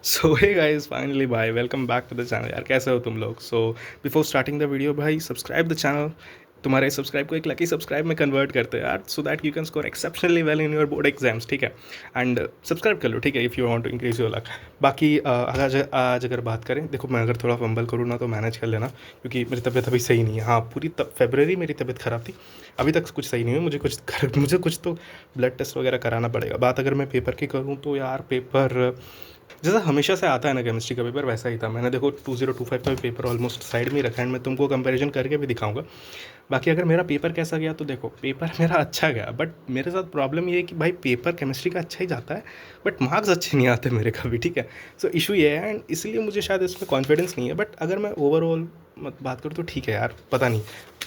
सो hey guys finally भाई welcome back to the channel. यार कैसे हो तुम लोग? So before starting the video भाई सब्सक्राइब द चैनल। तुम्हारे सब्सक्राइब को एक लकी सब्सक्राइब में कन्वर्ट करते हैं यार, so that you can score exceptionally well in your board exams. ठीक है, एंड सब्सक्राइब कर लो, ठीक है, if you want to increase your luck. बाकी आज अगर बात करें, देखो मैं अगर थोड़ा फंबल करूँ ना तो मैनेज कर लेना, क्योंकि मेरी तबीयत अभी सही नहीं है। हाँ, पूरी फरवरी मेरी तबीयत ख़राब थी, अभी तक कुछ सही नहीं हुई। मुझे कुछ तो ब्लड टेस्ट वगैरह कराना पड़ेगा। बात अगर मैं पेपर की करूँ तो यार पेपर जैसा हमेशा से आता है ना, केमिस्ट्री का पेपर वैसा ही था। मैंने देखो 2025 का भी पेपर ऑलमोस्ट साइड में ही रखा है, मैं तुमको कंपैरिजन करके भी दिखाऊंगा। बाकी अगर मेरा पेपर कैसा गया तो देखो, पेपर मेरा अच्छा गया, बट मेरे साथ प्रॉब्लम ये है कि भाई पेपर केमिस्ट्री का अच्छा ही जाता है, बट मार्क्स अच्छे नहीं आते मेरे कभी। ठीक है, सो इशू ये है, एंड इसलिए मुझे शायद इसमें कॉन्फिडेंस नहीं है। बट अगर मैं ओवरऑल मत बात करूँ तो ठीक है यार, पता नहीं,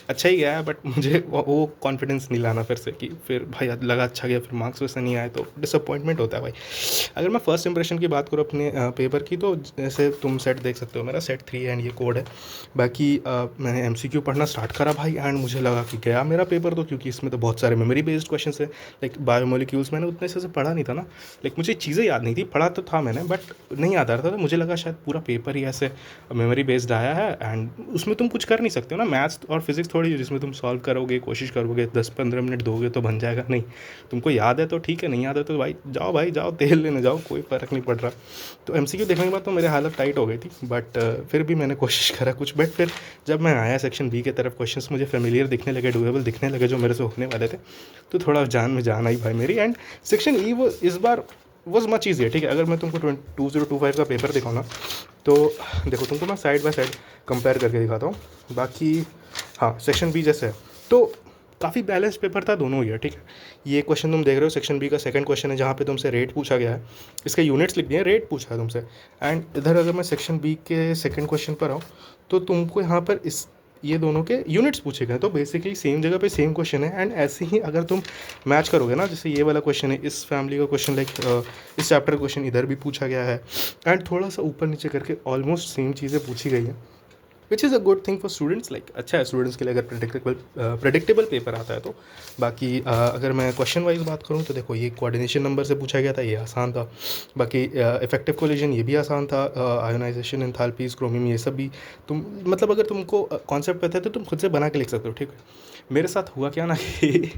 अच्छा ही गया है, बट मुझे वो कॉन्फिडेंस नहीं लाना फिर से कि फिर भाई लगा अच्छा गया फिर मार्क्स वैसे नहीं आए तो डिसअपॉइंटमेंट होता है भाई। अगर मैं फर्स्ट इंप्रेशन की बात करूँ अपने पेपर की, तो जैसे तुम सेट देख सकते हो, मेरा सेट 3 है एंड ये कोड है। बाकी मैंने एमसीक्यू पढ़ना स्टार्ट करा भाई, एंड मुझे लगा कि गया मेरा पेपर तो, क्योंकि इसमें तो बहुत सारे मेमोरी बेस्ड क्वेश्चन है। लाइक बायोमोलिक्यूल्स मैंने उतने से पढ़ा नहीं था ना, लाइक मुझे चीज़ें याद नहीं थी, पढ़ा तो था मैंने बट नहीं याद आ रहा था। तो मुझे लगा शायद पूरा पेपर ही ऐसे मेमोरी बेस्ड आया है, एंड उसमें तुम कुछ कर नहीं सकते हो ना। मैथ्स और फिजिक्स थोड़ी जिसमें तुम सॉल्व करोगे, कोशिश करोगे, 10-15 मिनट दोगे तो बन जाएगा, नहीं। तुमको याद है तो ठीक है, नहीं याद है तो भाई जाओ तेल लेने जाओ, कोई फ़र्क नहीं पड़ रहा। तो एमसीक्यू देखने के बाद तो मेरी हालत टाइट हो गई थी, बट फिर भी मैंने कोशिश करा कुछ। बट फिर जब मैं आया सेक्शन बी की तरफ, क्वेश्चंस मुझे फेमिलियर दिखने लगे, डुएबल दिखने लगे, जो मेरे से होने वाले थे, तो थोड़ा जान में जान आई भाई मेरी। एंड सेक्शन ई वो इस बार वॉज मच ईजियर। ठीक है, अगर मैं तुमको 2025 का पेपर दिखाऊँ ना, तो देखो तुमको मैं साइड बाय साइड कंपेयर करके दिखाता हूँ। बाकी हाँ, सेक्शन बी जैसे है तो काफ़ी बैलेंस पेपर था दोनों ईयर। ठीक है, ये क्वेश्चन तुम देख रहे हो सेक्शन बी का सेकंड क्वेश्चन है, जहाँ पे तुमसे रेट पूछा गया है, इसके यूनिट्स लिख दिए, रेट पूछा है तुमसे। एंड इधर अगर मैं सेक्शन बी के सेकंड क्वेश्चन पर आऊँ, तो तुमको यहाँ पर इस ये दोनों के यूनिट्स पूछे गए, तो बेसिकली सेम जगह पे सेम क्वेश्चन है। एंड ऐसे ही अगर तुम मैच करोगे ना, जैसे ये वाला क्वेश्चन है, इस फैमिली का क्वेश्चन, लाइक इस चैप्टर का क्वेश्चन इधर भी पूछा गया है, एंड थोड़ा सा ऊपर नीचे करके ऑलमोस्ट सेम चीज़ें पूछी गई हैं, which is a good thing for students. Like अच्छा है स्टूडेंट्स के लिए अगर प्रेडिक्टेबल पेपर आता है तो। बाकी अगर मैं क्वेश्चन वाइज बात करूँ तो देखो, ये कोऑर्डिनेशन नंबर से पूछा गया था, ये आसान था। बाकी इफेक्टिव कोलिजन ये भी आसान था, आयोनाइजेशन एंथैल्पीज क्रोमियम ये सब भी तुम, मतलब अगर तुमको कॉन्सेप्ट पता है तो तुम खुद से बना के लिख सकते हो। ठीक है, मेरे साथ हुआ क्या ना कि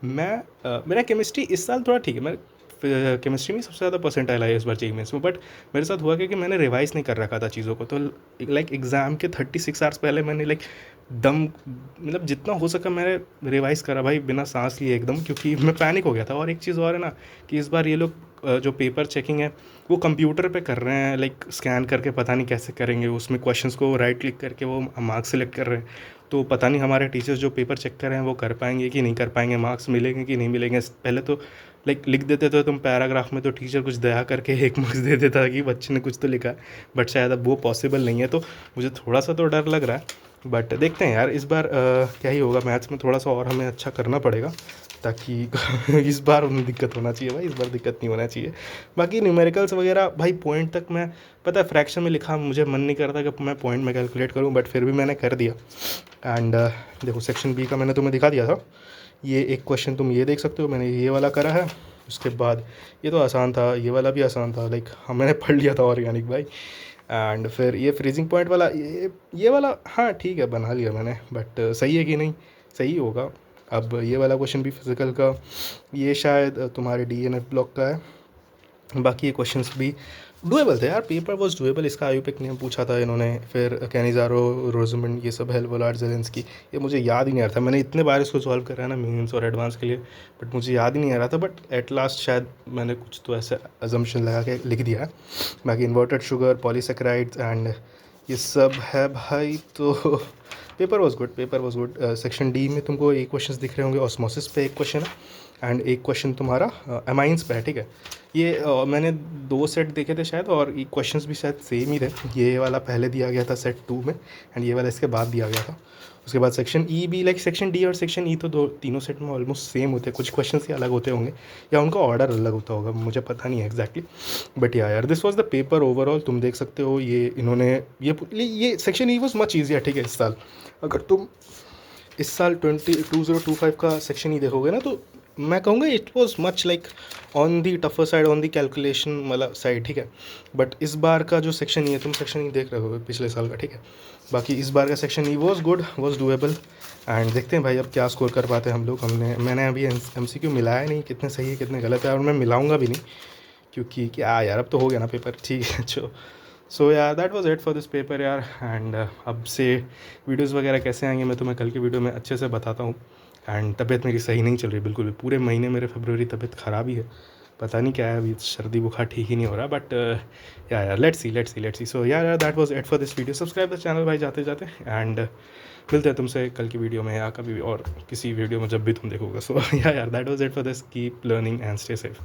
मेरा केमिस्ट्री इस साल थोड़ा ठीक है, मैं केमिस्ट्री में सबसे ज़्यादा परसेंटाइल आया इस बार जेईई मेंस में। बट मेरे साथ हुआ क्या कि मैंने रिवाइज़ नहीं कर रखा था चीज़ों को, तो लाइक एग्ज़ाम के 36 आवर्स पहले मैंने लाइक दम, मतलब जितना हो सका मैंने रिवाइज़ करा भाई, बिना सांस लिए एकदम, क्योंकि मैं पैनिक हो गया था। और एक चीज़ और है ना कि इस बार ये लोग जो पेपर चेकिंग है वो कंप्यूटर पे कर रहे हैं, लाइक स्कैन करके, पता नहीं कैसे करेंगे, उसमें क्वेश्चंस को राइट क्लिक करके वो मार्क्स सेलेक्ट कर रहे हैं। तो पता नहीं हमारे टीचर्स जो पेपर चेक कर रहे हैं वो कर पाएंगे कि नहीं कर पाएंगे, मार्क्स मिलेंगे कि नहीं मिलेंगे। पहले तो लाइक लिख देते थे तुम पैराग्राफ में, तो टीचर कुछ दया करके 1 मार्क्स दे देता कि बच्चे ने कुछ तो लिखा है, बट शायद अब वो पॉसिबल नहीं है। तो मुझे थोड़ा सा तो डर लग रहा है, बट देखते हैं यार इस बार क्या ही होगा। मैथ्स में थोड़ा सा और हमें अच्छा करना पड़ेगा, ताकि इस बार उन्हें दिक्कत होना चाहिए भाई, इस बार दिक्कत नहीं होना चाहिए। बाकी न्यूमेरिकल्स वगैरह भाई पॉइंट तक मैं, पता है फ्रैक्शन में लिखा, मुझे मन नहीं करता कि मैं पॉइंट में कैलकुलेट करूं, बट फिर भी मैंने कर दिया। एंड देखो सेक्शन बी का मैंने तुम्हें दिखा दिया था, ये एक क्वेश्चन तुम ये देख सकते हो, मैंने ये वाला करा है। उसके बाद ये तो आसान था, ये वाला भी आसान था, लाइक हाँ मैंने पढ़ लिया था ऑर्गेनिक भाई। एंड फिर ये फ्रीजिंग पॉइंट वाला, ये वाला हाँ ठीक है बना लिया मैंने, बट सही है कि नहीं, सही होगा। अब ये वाला क्वेश्चन भी फिजिकल का, ये शायद तुम्हारे डीएनएफ ब्लॉक का है। बाकी ये क्वेश्चंस भी डुएबल थे यार, पेपर वॉज डुएबल। इसका आयुपिक नियम पूछा था इन्होंने, फिर कैनिजारो, रोजमंड, ये सब, हेल्वोलार्ड, जेलेंस्की, ये मुझे याद ही नहीं आ रहा था। मैंने इतने बार इसको सॉल्व करा है ना मेंस और एडवांस के लिए, बट मुझे याद ही नहीं आ रहा था। बट एट लास्ट शायद मैंने कुछ तो ऐसे अजम्पशन लगा के लिख दिया है। बाकी इन्वर्टेड शुगर, पॉलीसेक्राइड्स एंड ये सब है भाई। तो paper was good, paper was good. Section D में तुमको एक क्वेश्चन दिख रहे होंगे, ऑस्मोसिस पे एक क्वेश्चन है, एंड एक क्वेश्चन तुम्हारा एमाइंस पे है। ठीक है, ये मैंने 2 सेट देखे थे शायद, और ये क्वेश्चंस भी शायद सेम ही थे। ये वाला पहले दिया गया था सेट 2 में, एंड ये वाला इसके बाद दिया गया था। उसके बाद सेक्शन ई भी, लाइक सेक्शन डी और सेक्शन ई तो तीनों सेट में ऑलमोस्ट सेम होते हैं, कुछ क्वेश्चंस ही अलग होते होंगे या उनका ऑर्डर अलग होता होगा, मुझे पता नहीं है एग्जैक्टली। बट यार this was the paper overall, तुम देख सकते हो। ये इन्होंने ये section E was much easier. ठीक है, इस साल अगर तुम इस साल 2025 का सेक्शन ई देखोगे ना, तो मैं कहूँगा it was much like on the tougher side, on the calculation वाला साइड, ठीक है। बट इस बार का जो सेक्शन ई है, तुम सेक्शन ई देख रहे हो पिछले साल का, ठीक है। बाकी इस बार का section E was good, was doable. And देखते हैं भाई अब क्या स्कोर कर पाते हैं हम लोग। मैंने अभी MCQ मिलाया नहीं, कितने सही है कितने गलत है, और मैं मिलाऊंगा भी नहीं, क्योंकि क्या यार अब तो हो गया ना पेपर, ठीक है। सो यार that was it for this paper यार। एंड अब से वीडियोस वगैरह कैसे आएंगे मैं तुम्हें कल की वीडियो में अच्छे से बताता हूँ। एंड तबीयत मेरी सही नहीं चल रही बिल्कुल भी, पूरे महीने मेरे फरवरी तबीयत ख़राब ही है, पता नहीं क्या है, अभी सर्दी बुखार ठीक ही नहीं हो रहा। बट यार लेट्स सी। सो यार that was it for this video. Subscribe the channel भाई जाते जाते। एंड मिलते हैं तुमसे कल की वीडियो में या कभी भी और किसी वीडियो में जब भी तुम देखोगे। सो यार that was it for this, keep learning and stay safe.